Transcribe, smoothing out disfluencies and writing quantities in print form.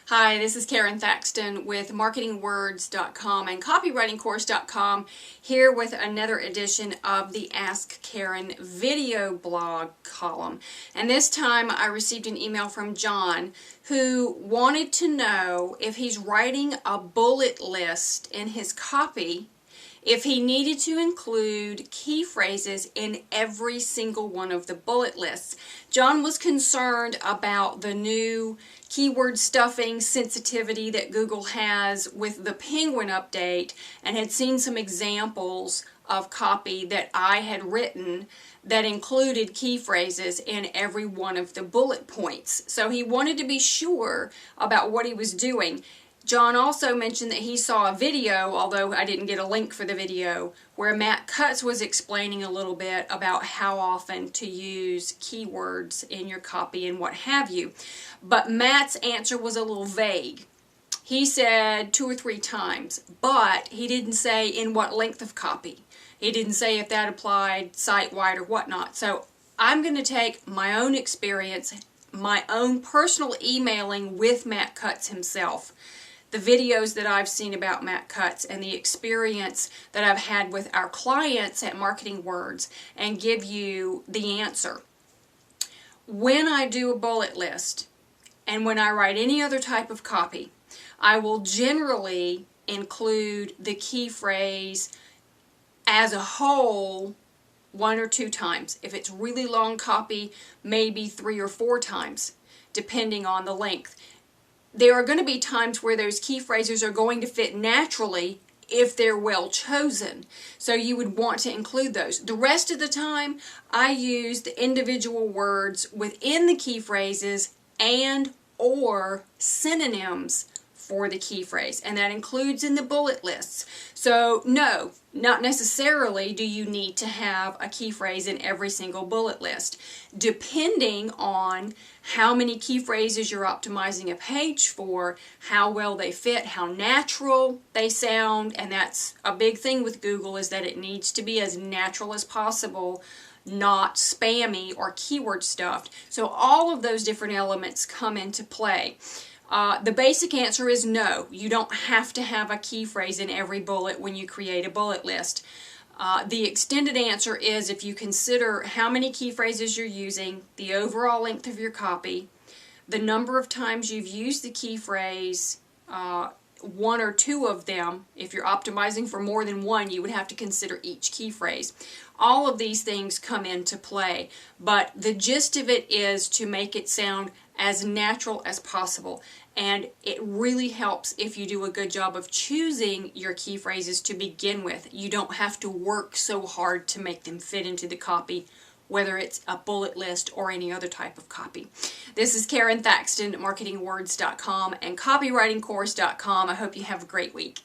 Hi, this is Karon Thackston with marketingwords.com and copywritingcourse.com, here with another edition of the Ask Karon video blog column. And this time I received an email from John who wanted to know if he's writing a bullet list in his copy, if he needed to include key phrases in every single one of the bullet lists. John was concerned about the new keyword stuffing sensitivity that Google has with the Penguin update and had seen some examples of copy that I had written that included key phrases in every one of the bullet points. So he wanted to be sure about what he was doing. John also mentioned that he saw a video, although I didn't get a link for the video, where Matt Cutts was explaining a little bit about how often to use keywords in your copy and what have you. But Matt's answer was a little vague. He said 2 or 3 times, but he didn't say in what length of copy. He didn't say if that applied site-wide or whatnot. So I'm going to take my own experience, my own personal emailing with Matt Cutts himself, the videos that I've seen about Matt Cutts, and the experience that I've had with our clients at Marketing Words, and give you the answer. When I do a bullet list, and when I write any other type of copy, I will generally include the key phrase as a whole 1 or 2 times. If it's really long copy, maybe 3 or 4 times, depending on the length. There are going to be times where those key phrases are going to fit naturally if they're well chosen. So you would want to include those. The rest of the time, I use the individual words within the key phrases and or synonyms for the key phrase, and that includes in the bullet lists. So no, not necessarily do you need to have a key phrase in every single bullet list. Depending on how many key phrases you're optimizing a page for, how well they fit, how natural they sound, and that's a big thing with Google, is that it needs to be as natural as possible, not spammy or keyword stuffed. So all of those different elements come into play. The basic answer is no. You don't have to have a key phrase in every bullet when you create a bullet list. The extended answer is if you consider how many key phrases you're using, the overall length of your copy, the number of times you've used the key phrase, 1 or 2 of them. If you're optimizing for more than 1, you would have to consider each key phrase. All of these things come into play, but the gist of it is to make it sound as natural as possible. And it really helps if you do a good job of choosing your key phrases to begin with. You don't have to work so hard to make them fit into the copy, whether it's a bullet list or any other type of copy. This is Karon Thackston at marketingwords.com and copywritingcourse.com. I hope you have a great week.